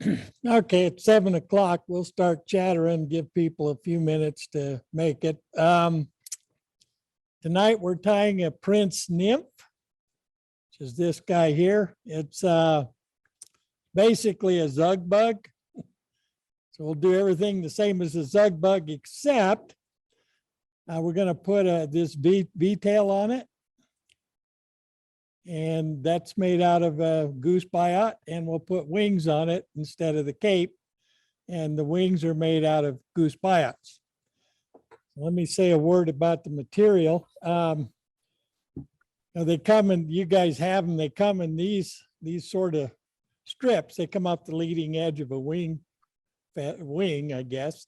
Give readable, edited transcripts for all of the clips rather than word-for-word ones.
Okay, it's 7 o'clock. We'll start chattering, give people a few minutes to make it. Tonight we're tying a Prince Nymph, which is this guy here. It's basically a zug bug. So we'll do everything the same as a zug bug, except we're going to put this V-tail on it. And that's made out of a goose biot, and we'll put wings on it instead of the cape. And the wings are made out of goose biots. Let me say a word about the material. They come in, you guys have them, they come in these sort of strips. They come off the leading edge of a wing, I guess.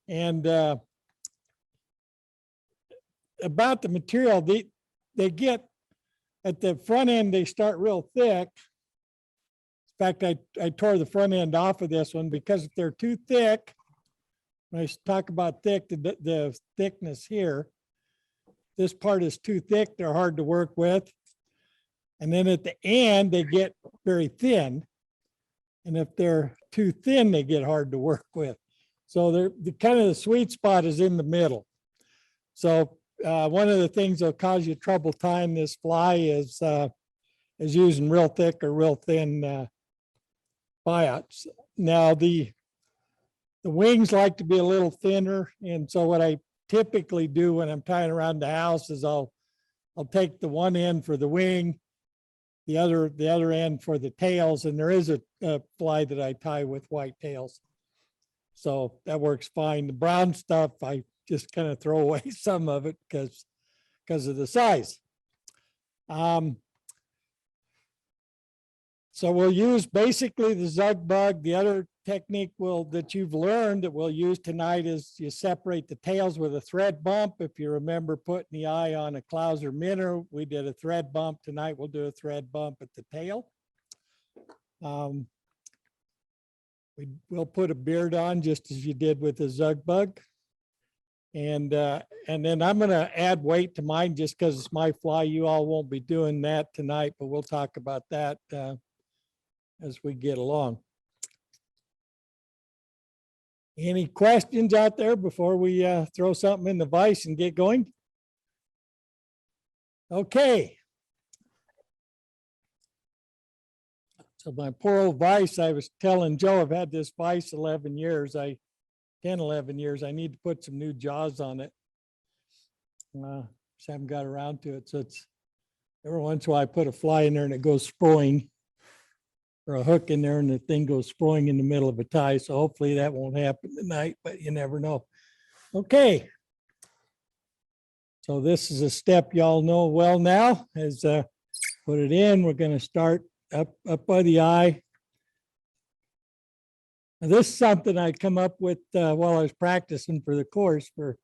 And about the material, they get, at the front end, they start real thick. In fact, I tore the front end off of this one because if they're too thick, when I talk about thick, the thickness here, this part is too thick, they're hard to work with. And then at the end, they get very thin. And if they're too thin, they get hard to work with. So the kind of the sweet spot is in the middle. So one of the things that'll cause you trouble tying this fly is using real thick or real thin biots. Now the wings like to be a little thinner, and so what I typically do when I'm tying around the house is I'll take the one end for the wing, the other end for the tails, and there is a fly that I tie with white tails, so that works fine. The brown stuff I just kind of throw away some of it because of the size. So we'll use basically the zug bug. The other technique that you've learned that we'll use tonight is you separate the tails with a thread bump. If you remember putting the eye on a Clouser minnow, we did a thread bump. Tonight we'll do a thread bump at the tail. We'll put a beard on just as you did with the zug bug. And then I'm going to add weight to mine just because it's my fly. You all won't be doing that tonight, but we'll talk about that as we get along. Any questions out there before we throw something in the vise and get going? Okay. So my poor old vise, I was telling Joe, I've had this vise 11 years. 11 years. I need to put some new jaws on it. Just haven't got around to it. So it's every once in a while I put a fly in there and it goes sproing, or a hook in there and the thing goes sproing in the middle of a tie. So hopefully that won't happen tonight, but you never know. Okay. So this is a step y'all know well now. As put it in, we're going to start up by the eye. Now, this is something I come up with while I was practicing for the course for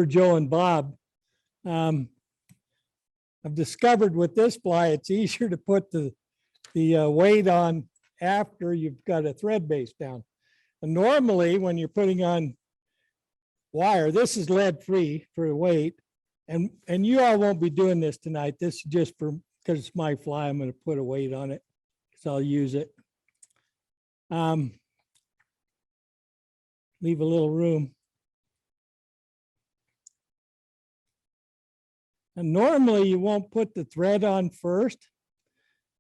Joe and Bob. I've discovered with this fly, it's easier to put the weight on after you've got a thread base down. And normally when you're putting on wire, this is lead free for the weight. And you all won't be doing this tonight. This is just because it's my fly, I'm going to put a weight on it. So I'll use it. Leave a little room. And normally you won't put the thread on first.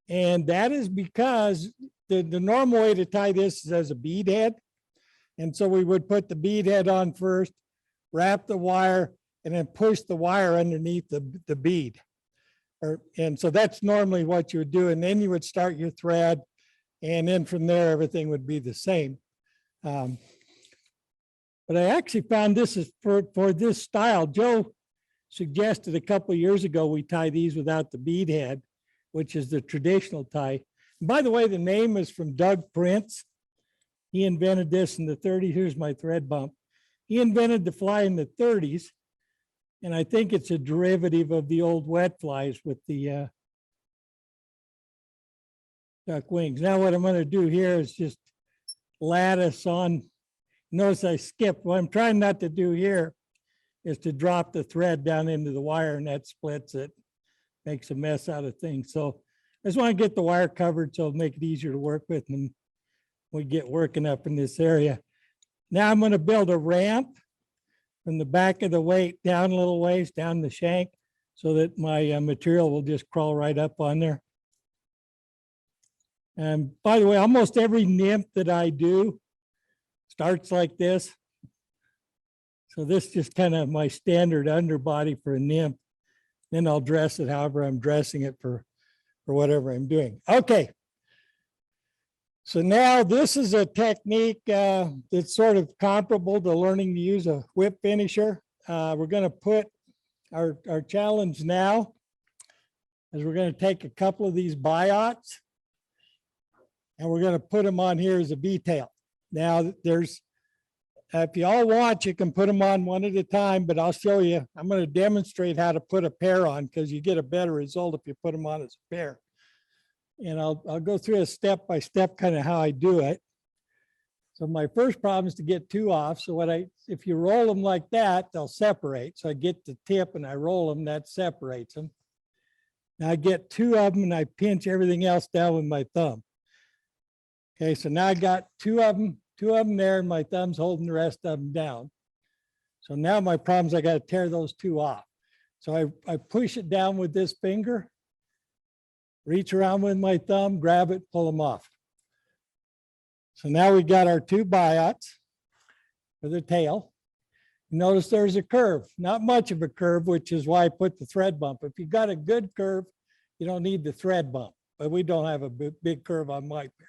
And that is because the normal way to tie this is as a bead head. And so we would put the bead head on first, wrap the wire, and then push the wire underneath the bead. And so that's normally what you would do. And then you would start your thread. And then from there, everything would be the same. But I actually found this is for this style. Joe suggested a couple of years ago we tie these without the bead head, which is the traditional tie. And by the way, the name is from Doug Prince. He invented this in the 30s. Here's my thread bump. He invented the fly in the 30s. And I think it's a derivative of the old wet flies with the duck wings. Now what I'm going to do here is just lattice on. Notice I skipped. What I'm trying not to do here is to drop the thread down into the wire, and that splits it, makes a mess out of things. So I just want to get the wire covered so it'll make it easier to work with. And we get working up in this area. Now I'm going to build a ramp from the back of the weight down a little ways, down the shank, so that my material will just crawl right up on there. And by the way, almost every nymph that I do starts like this. So this is just kind of my standard underbody for a nymph. Then I'll dress it however I'm dressing it for whatever I'm doing. Okay. So now this is a technique that's sort of comparable to learning to use a whip finisher. We're going to put our challenge now is we're going to take a couple of these biots and we're going to put them on here as a V-tail. Now there's, if you all want, you can put them on one at a time, but I'll show you. I'm going to demonstrate how to put a pair on because you get a better result if you put them on as a pair. And I'll go through a step-by-step kind of how I do it. So my first problem is to get two off. So if you roll them like that, they'll separate. So I get the tip and I roll them, that separates them. Now I get two of them and I pinch everything else down with my thumb. Okay, so now I got two of them there and my thumb's holding the rest of them down. So now my problem is I got to tear those two off. So I push it down with this finger, reach around with my thumb, grab it, pull them off. So now we got our two biots for the tail. Notice there's a curve, not much of a curve, which is why I put the thread bump. If you got a good curve, you don't need the thread bump, but we don't have a big curve on my pair.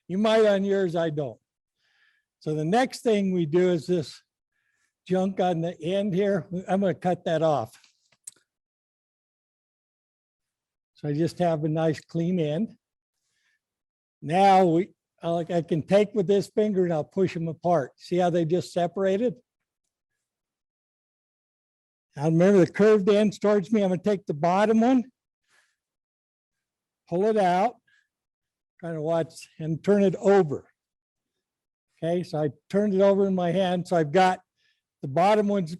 You might on yours, I don't. So the next thing we do is this junk on the end here. I'm going to cut that off. So I just have a nice clean end. Now I can take with this finger and I'll push them apart. See how they just separated? Now remember the curved ends towards me. I'm going to take the bottom one, pull it out, kind of watch, and turn it over. Okay, so I turned it over in my hand. So I've got the bottom one's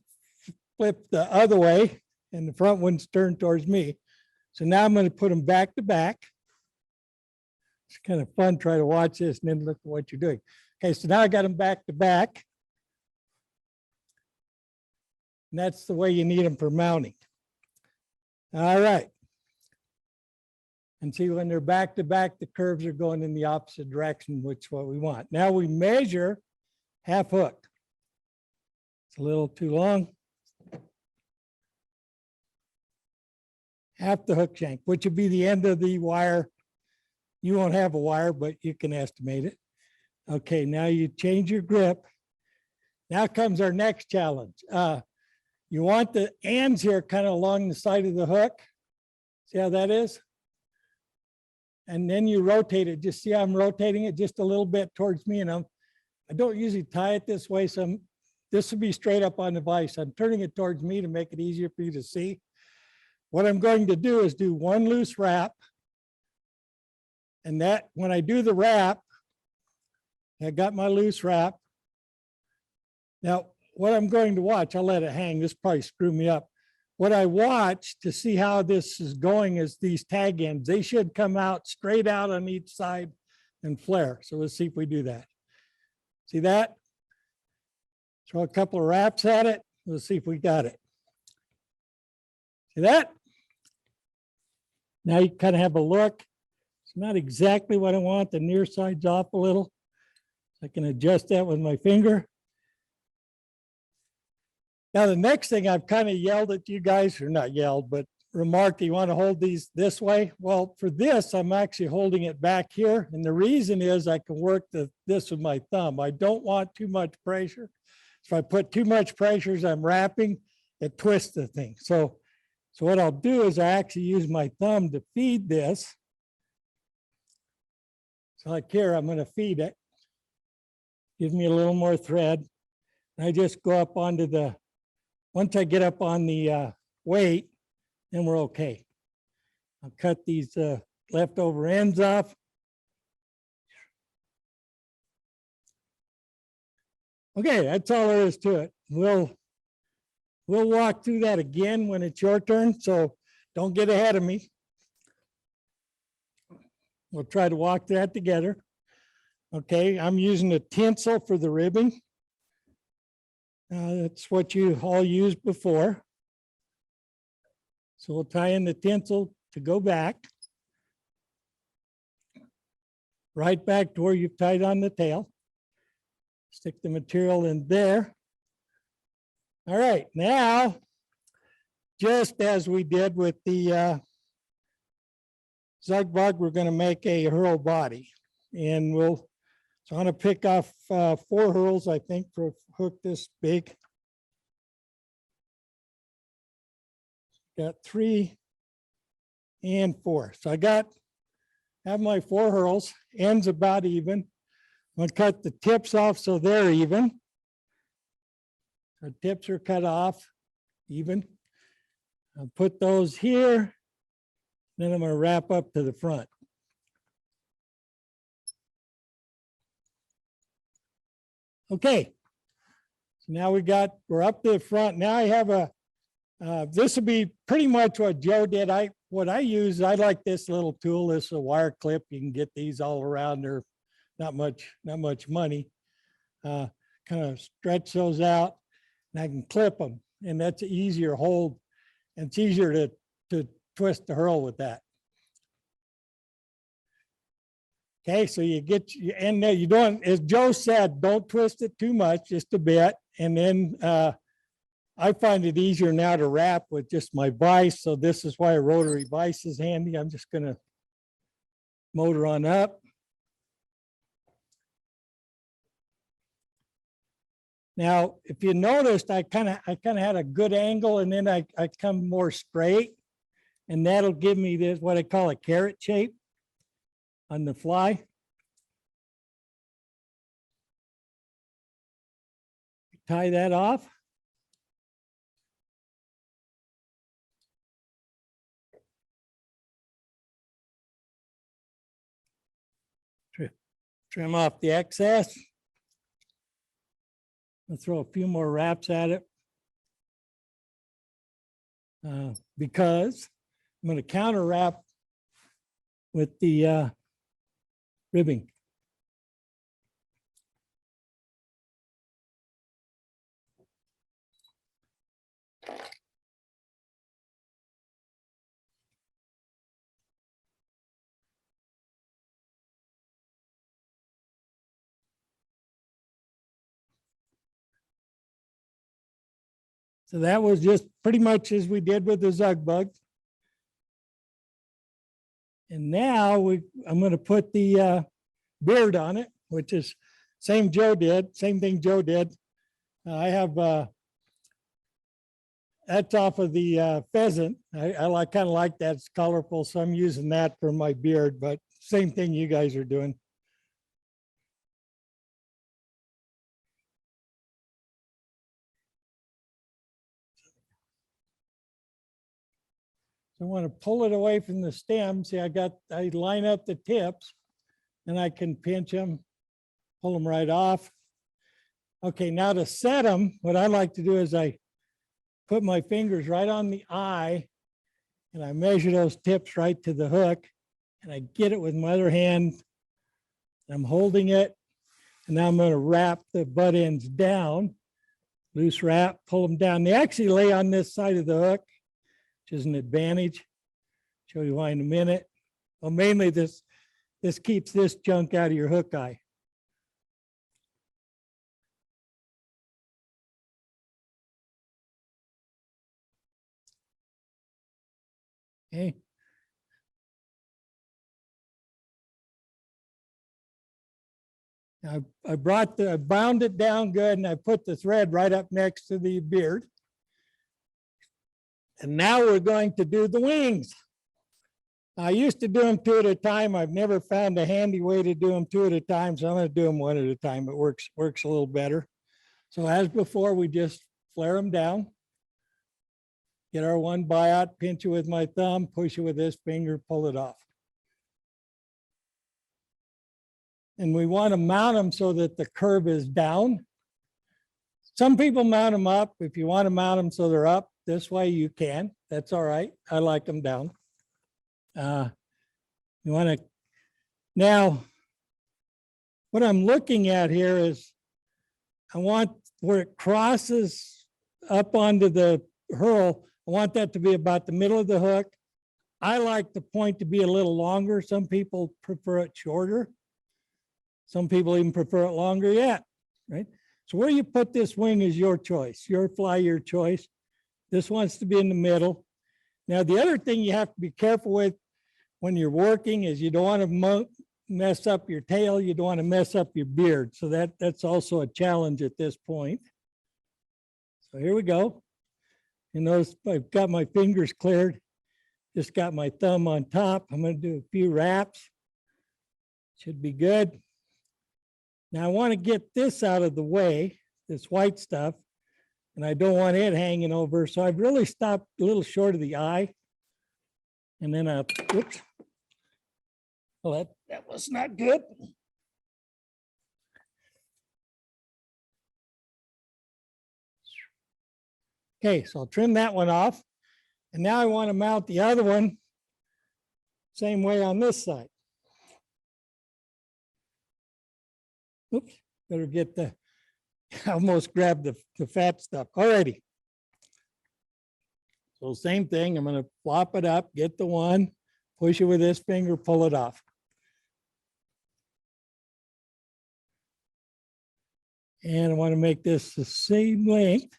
flipped the other way and the front one's turned towards me. So now I'm going to put them back to back. It's kind of fun, try to watch this and then look at what you're doing. Okay, so now I got them back to back. And that's the way you need them for mounting. All right. And see, when they're back to back, the curves are going in the opposite direction, which is what we want. Now we measure half hook. It's a little too long. Half the hook shank, which would be the end of the wire. You won't have a wire, but you can estimate it. Okay, now you change your grip. Now comes our next challenge. You want the ends here kind of along the side of the hook. See how that is? And then you rotate it. Just see how I'm rotating it just a little bit towards me. And I don't usually tie it this way. So this will be straight up on the vise. I'm turning it towards me to make it easier for you to see. What I'm going to do is do one loose wrap. And that, when I do the wrap, I got my loose wrap. Now, what I'm going to watch, I'll let it hang. This probably screw me up. What I watch to see how this is going is these tag ends. They should come out straight out on each side and flare. So let's see if we do that. See that? Throw a couple of wraps at it. Let's see if we got it. See that? Now you kind of have a look. It's not exactly what I want. The near side's off a little. I can adjust that with my finger. Now, the next thing I've kind of yelled at you guys, or not yelled, but remarked, you want to hold these this way? Well, for this, I'm actually holding it back here. And the reason is I can work this with my thumb. I don't want too much pressure. If I put too much pressure as I'm wrapping, it twists the thing. So what I'll do is I actually use my thumb to feed this. So like here, I'm going to feed it. Give me a little more thread. And I just go up onto the, once I get up on the weight, then we're okay. I'll cut these leftover ends off. Okay, that's all there is to it. We'll walk through that again when it's your turn, so don't get ahead of me. We'll try to walk that together. Okay, I'm using a tinsel for the ribbing. That's what you all used before. So we'll tie in the tinsel to go back. Right back to where you've tied on the tail. Stick the material in there. All right, now, just as we did with the Zug bug, we're going to make a hurl body. And so I'm going to pick off 4 hurls, I think, for a hook this big. Got 3 and 4. So I have my 4 hurls, ends about even. I'm going to cut the tips off so they're even. The tips are cut off even. I'll put those here. Then I'm going to wrap up to the front. Okay. So now we're up to the front. Now I have this will be pretty much what Joe did. What I use, I like this little tool. This is a wire clip. You can get these all around. They're not much money. Kind of stretch those out and I can clip them, and that's an easier hold. And it's easier to twist the hurl with that. Okay, so you don't, as Joe said, don't twist it too much, just a bit. And then I find it easier now to wrap with just my vise. So this is why a rotary vise is handy. I'm just gonna motor on up. Now, if you noticed, I kind of had a good angle, and then I come more straight, and that'll give me this, what I call a carrot shape on the fly. Tie that off. Trim off the excess. I'll throw a few more wraps at it because I'm going to counter wrap with the ribbing. So that was just pretty much as we did with the Zug bug. And now I'm going to put the beard on it, which is same thing Joe did. I have that's off of the pheasant. I kind of like that. It's colorful, so I'm using that for my beard, but same thing you guys are doing. So I want to pull it away from the stem. See, I line up the tips and I can pinch them, pull them right off. Okay, now to set them, what I like to do is I put my fingers right on the eye and I measure those tips right to the hook, and I get it with my other hand. I'm holding it, and now I'm going to wrap the butt ends down, loose wrap, pull them down. They actually lay on this side of the hook, which is an advantage. Show you why in a minute. Well, mainly this keeps this junk out of your hook eye. Okay. I bound it down good, and I put the thread right up next to the beard. And now we're going to do the wings. I used to do them 2 at a time. I've never found a handy way to do them 2 at a time, so I'm going to do them 1 at a time. It works a little better. So as before, we just flare them down. Get our one biot, pinch it with my thumb, push it with this finger, pull it off. And we want to mount them so that the curve is down. Some people mount them up. If you want to mount them so they're up this way, you can. That's all right. I like them down. You want to now, what I'm looking at here is I want where it crosses up onto the hurl, I want that to be about the middle of the hook. I like the point to be a little longer. Some people prefer it shorter. Some people even prefer it longer yet, right? So where you put this wing is your choice, your fly, your choice. This wants to be in the middle. Now, the other thing you have to be careful with when you're working is you don't want to mess up your tail. You don't want to mess up your beard. So that's also a challenge at this point. So here we go. You notice I've got my fingers cleared. Just got my thumb on top. I'm going to do a few wraps. Should be good. Now I want to get this out of the way, this white stuff, and I don't want it hanging over. So I've really stopped a little short of the eye. And then oops. Well, that was not good. Okay, so I'll trim that one off. And now I want to mount the other one same way on this side. Oops, better get the, I almost grabbed the fat stuff. Alrighty. So same thing, I'm going to flop it up, get the one, push it with this finger, pull it off. And I want to make this the same length.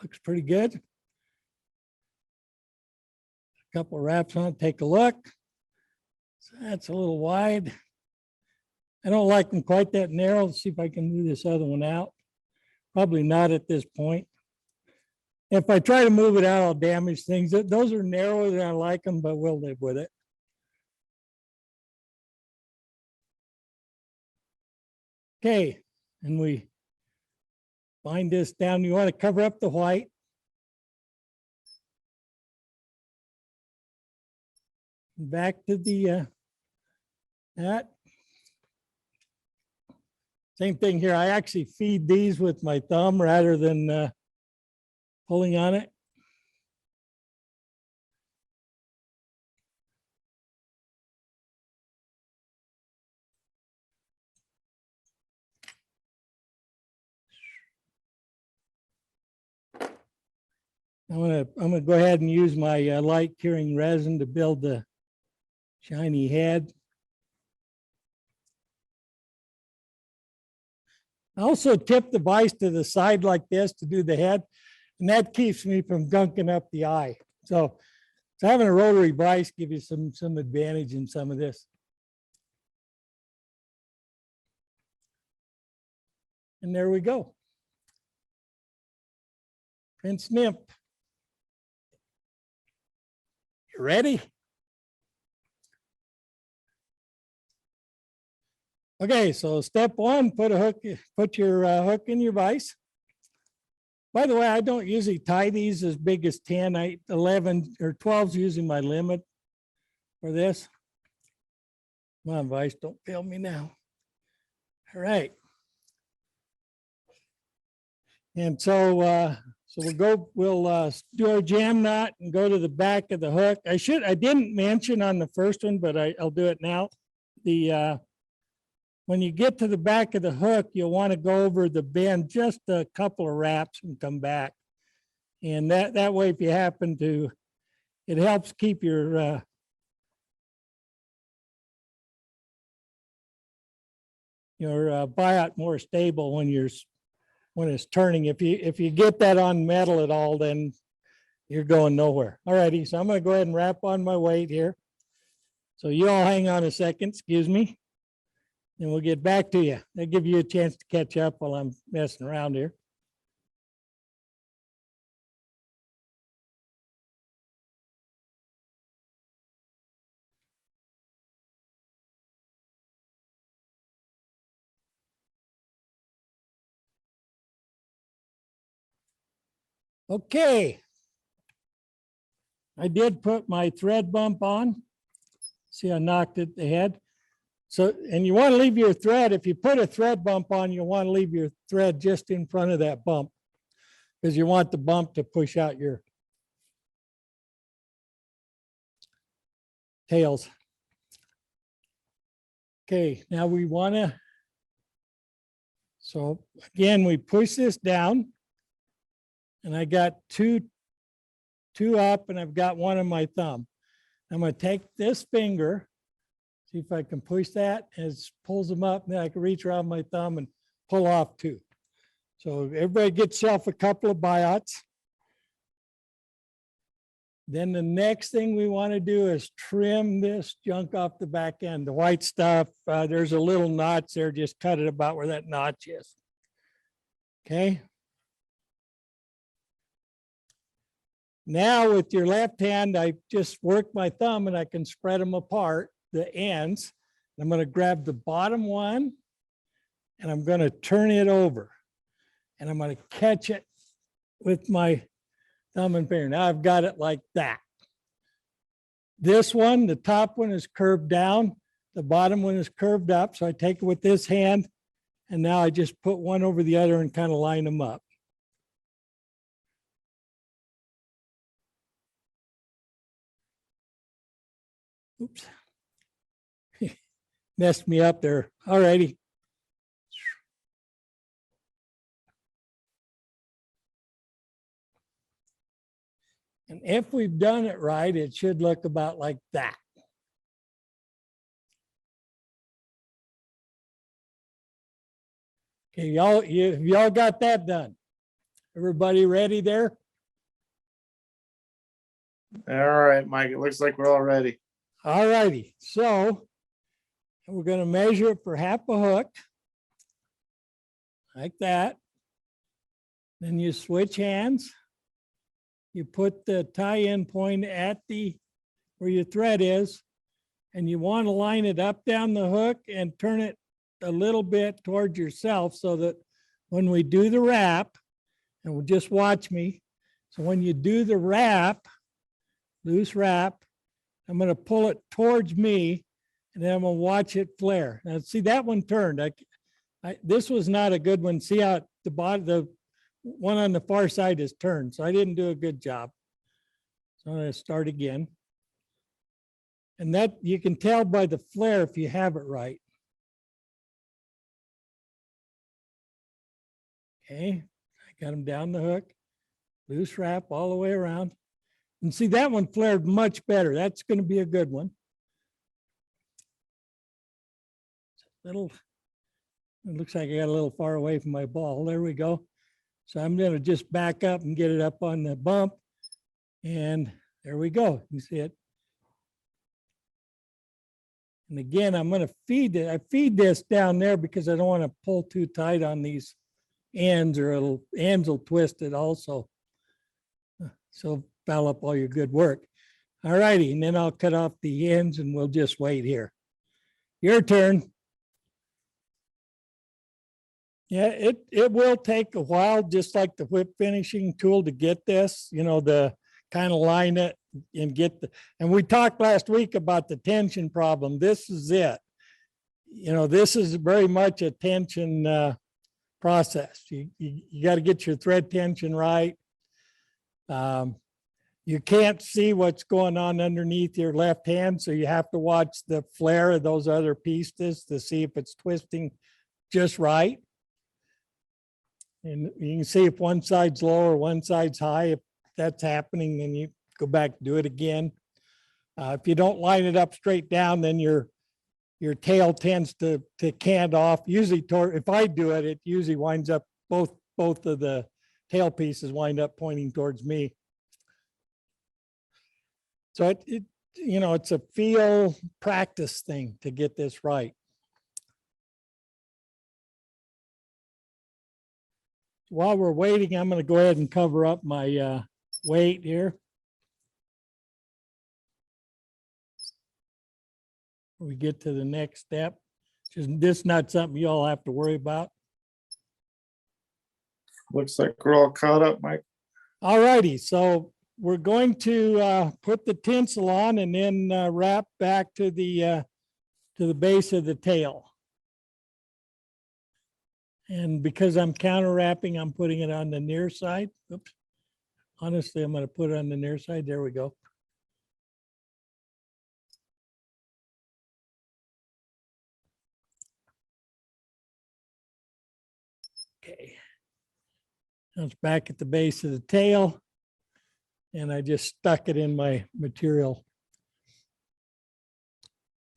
Looks pretty good. A couple of wraps on, take a look. So that's a little wide. I don't like them quite that narrow. Let's see if I can move this other one out. Probably not at this point. If I try to move it out, I'll damage things. Those are narrower than I like them, but we'll live with it. Okay, and we bind this down. You want to cover up the white. Back to the that. Same thing here. I actually feed these with my thumb rather than pulling on it. I'm gonna go ahead and use my light curing resin to build the shiny head. I also tip the vise to the side like this to do the head, and that keeps me from gunking up the eye. So having a rotary vise gives you some advantage in some of this. And there we go. Prince Nymph. You ready? Okay, so step one, put your hook in your vise. By the way, I don't usually tie these as big as 10, 11 or 12 is usually my limit for this. Come on, vise, don't fail me now. All right. And so we'll do our jam knot and go to the back of the hook. I didn't mention on the first one, but I'll do it now. When you get to the back of the hook, you'll want to go over the bend just a couple of wraps and come back. And that way, if you happen to, it helps keep your biot more stable when it's turning. If you get that on metal at all, then you're going nowhere. All righty, so I'm going to go ahead and wrap on my weight here. So you all hang on a second, excuse me. And we'll get back to you. I'll give you a chance to catch up while I'm messing around here. Okay. I did put my thread bump on. See, I knocked it ahead. So, and you want to leave your thread, if you put a thread bump on, you want to leave your thread just in front of that bump because you want the bump to push out your tails. Okay, now we want to, so again, we push this down and I got two up and I've got one on my thumb. I'm going to take this finger, see if I can push that, and it pulls them up, and then I can reach around my thumb and pull off two. So everybody get yourself a couple of biots. Then the next thing we want to do is trim this junk off the back end. The white stuff, there's a little notch there, just cut it about where that notch is. Okay. Now with your left hand, I just work my thumb and I can spread them apart, the ends. I'm going to grab the bottom one and I'm going to turn it over and I'm going to catch it with my thumb and finger. Now I've got it like that. This one, the top one is curved down. The bottom one is curved up. So I take it with this hand and now I just put one over the other and kind of line them up. Oops. Messed me up there. All righty. And if we've done it right, it should look about like that. Okay, y'all got that done. Everybody ready there? All right, Mike, it looks like we're all ready. All righty. So we're going to measure it for half a hook, like that. Then you switch hands. You put the tie-in point at where your thread is, and you want to line it up down the hook and turn it a little bit towards yourself so that when we do the wrap, and we'll just watch me. So when you do the wrap, loose wrap, I'm going to pull it towards me and then I'm going to watch it flare. Now see, that one turned. This was not a good one. See how the bottom, the one on the far side is turned. So I didn't do a good job. So I'm going to start again. And that you can tell by the flare if you have it right. Okay, I got them down the hook, loose wrap all the way around. And see, that one flared much better. That's going to be a good one. Little, it looks like I got a little far away from my ball. There we go. So I'm going to just back up and get it up on the bump. And there we go. You see it. And again, I'm going to feed it. I feed this down there because I don't want to pull too tight on these ends or ends will twist it also. So foul up all your good work. All righty. And then I'll cut off the ends and we'll just wait here. Your turn. Yeah, it will take a while, just like the whip finishing tool, to get this, the kind of line it and get and we talked last week about the tension problem. This is it. This is very much a tension process. You got to get your thread tension right. You can't see what's going on underneath your left hand, so you have to watch the flare of those other pieces to see if it's twisting just right. And you can see if one side's low or one side's high. If that's happening, then you go back, do it again. If you don't line it up straight down, then your tail tends to cant off. Usually, if I do it, it usually winds up both of the tail pieces wind up pointing towards me. So it's a feel practice thing to get this right. While we're waiting, I'm going to go ahead and cover up my weight here. We get to the next step. This is not something you all have to worry about. Looks like we're all caught up, Mike. All righty. So we're going to put the tinsel on and then wrap back to the base of the tail. And because I'm counter wrapping, I'm putting it on the near side. Oops. Honestly, I'm going to put it on the near side. There we go. Okay. Now it's back at the base of the tail. And I just stuck it in my material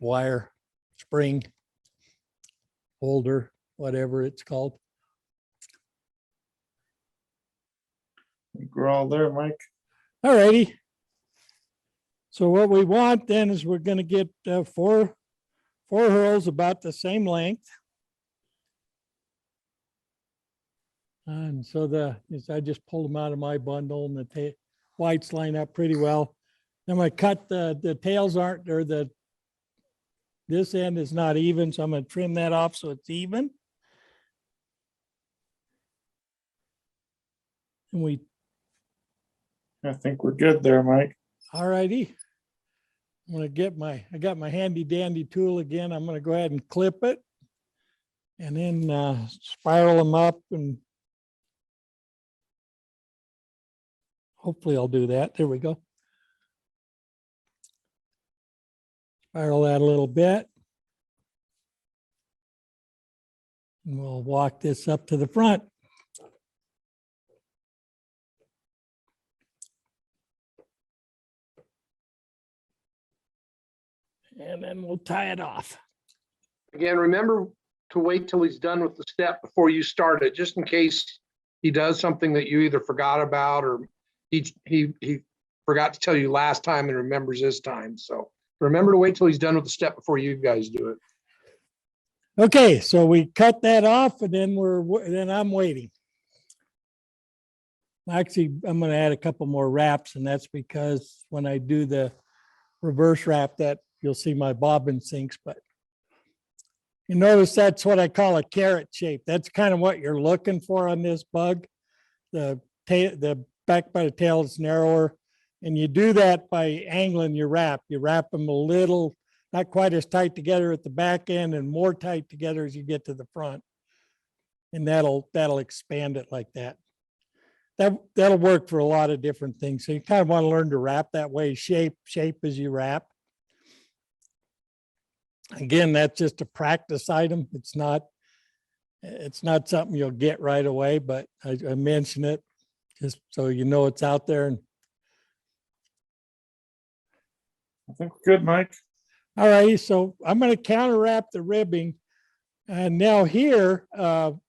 wire, spring, holder, whatever it's called. We're all there, Mike. All righty. So what we want then is we're going to get four hurls about the same length. And so I just pulled them out of my bundle, and the whites line up pretty well. I'm going to cut the tails aren't, or this end is not even, so I'm going to trim that off so it's even. And I think we're good there, Mike. all righty. I'm going to I got my handy dandy tool again. I'm going to go ahead and clip it and then spiral them up, and hopefully I'll do that. There we go. Spiral that a little bit. And we'll walk this up to the front. And then we'll tie it off. Again, remember to wait till he's done with the step before you start it, just in case he does something that you either forgot about or he forgot to tell you last time and remembers this time. So remember to wait till he's done with the step before you guys do it. Okay, so we cut that off, and then I'm waiting. Actually, I'm going to add a couple more wraps, and that's because when I do the reverse wrap, that you'll see my bobbin sinks, but you notice that's what I call a carrot shape. That's kind of what you're looking for on this bug. The back by the tail is narrower, and you do that by angling your wrap. You wrap them a little, not quite as tight together at the back end, and more tight together as you get to the front. And that'll expand it like that. That'll work for a lot of different things. So you kind of want to learn to wrap that way, shape as you wrap. Again, that's just a practice item. It's not something you'll get right away, but I mention it just so you know it's out there. And I think we're good, Mike. all right, so I'm going to counter wrap the ribbing. And now here, I'll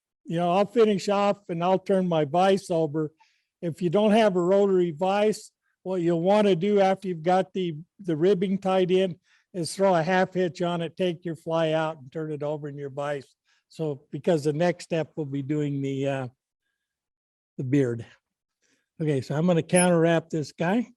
finish off and I'll turn my vise over. If you don't have a rotary vise, what you'll want to do after you've got the ribbing tied in is throw a half hitch on it, take your fly out and turn it over in your vise. So because the next step will be doing the beard. Okay, so I'm going to counter wrap this guy.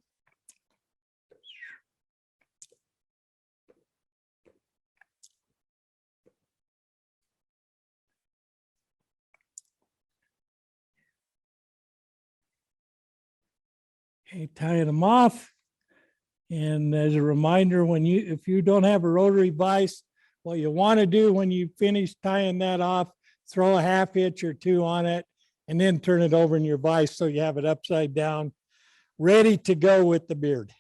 Okay, tying them off. And as a reminder, if you don't have a rotary vise, what you want to do when you finish tying that off, throw a half hitch or two on it, and then turn it over in your vise so you have it upside down, ready to go with the beard.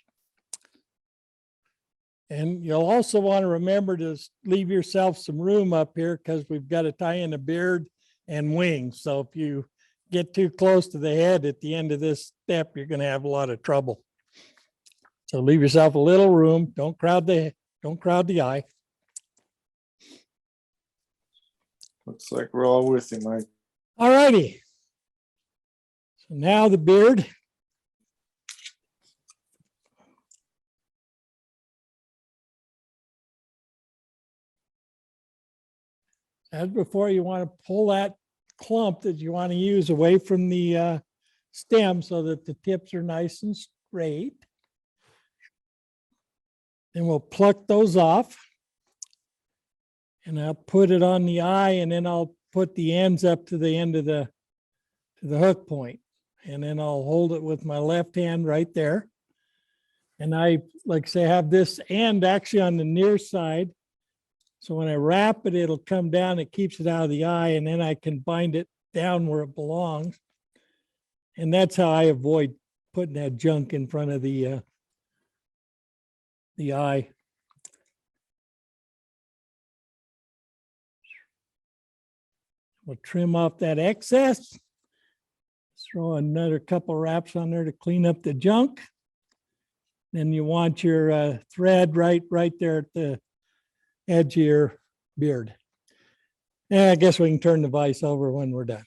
And you'll also want to remember to leave yourself some room up here because we've got to tie in a beard and wings. So if you get too close to the head at the end of this step, you're going to have a lot of trouble. So leave yourself a little room. Don't crowd the eye. Looks like we're all with you, Mike. All righty. So now the beard. As before, you want to pull that clump that you want to use away from the stem so that the tips are nice and straight. Then we'll pluck those off. And I'll put it on the eye, and then I'll put the ends up to the end of the hook point. And then I'll hold it with my left hand right there. And I, like I say, have this end actually on the near side. So when I wrap it, it'll come down, it keeps it out of the eye, and then I can bind it down where it belongs. And that's how I avoid putting that junk in front of the eye. We'll trim off that excess. Throw another couple wraps on there to clean up the junk. Then you want your thread right there at the edge of your beard. And I guess we can turn the vise over when we're done.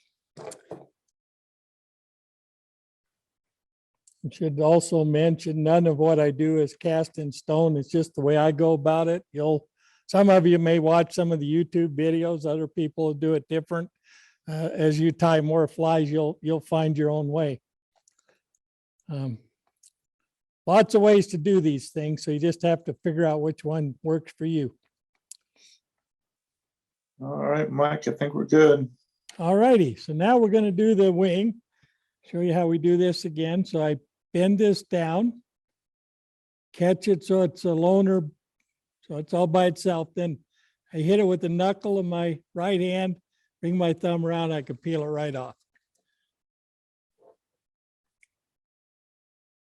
I should also mention, none of what I do is cast in stone. It's just the way I go about it. Some of you may watch some of the YouTube videos. Other people do it different. As you tie more flies, you'll find your own way. Lots of ways to do these things, so you just have to figure out which one works for you. All right, Mike, I think we're good. All righty, so now we're going to do the wing. Show you how we do this again. So I bend this down, catch it so it's a loner, so it's all by itself. Then I hit it with the knuckle of my right hand, bring my thumb around, I can peel it right off.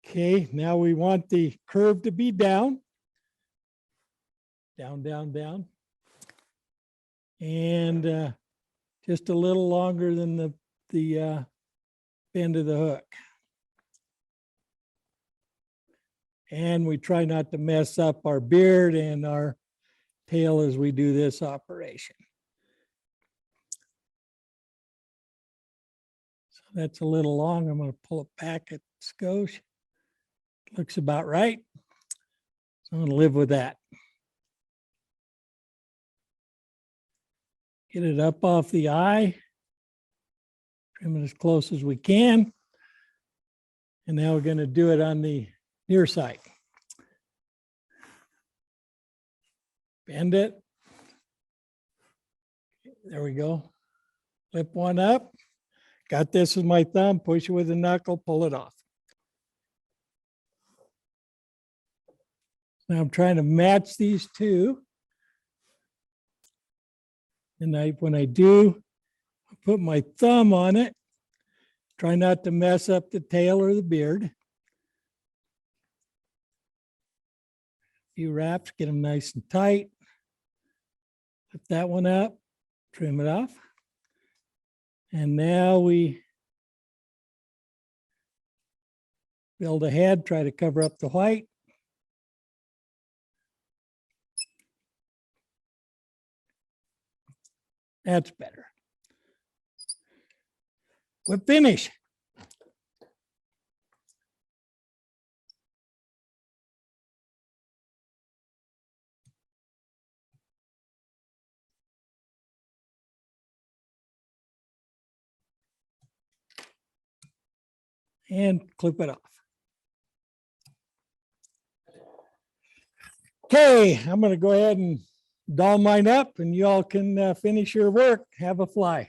Okay, now we want the curve to be down. Down, down, down. And just a little longer than the bend of the hook. And we try not to mess up our beard and our tail as we do this operation. So that's a little long. I'm going to pull it back a skosh. Looks about right. So I'm going to live with that. Get it up off the eye. Trim it as close as we can. And now we're going to do it on the near side. Bend it. There we go. Flip one up. Got this with my thumb. Push it with the knuckle. Pull it off. Now I'm trying to match these two. And when I do, I put my thumb on it. Try not to mess up the tail or the beard. A few wraps, get them nice and tight. Put that one up, trim it off. And now we build a head, try to cover up the white. That's better. We're finished. And clip it off. Okay, I'm going to go ahead and doll mine up and you all can finish your work. Have a fly.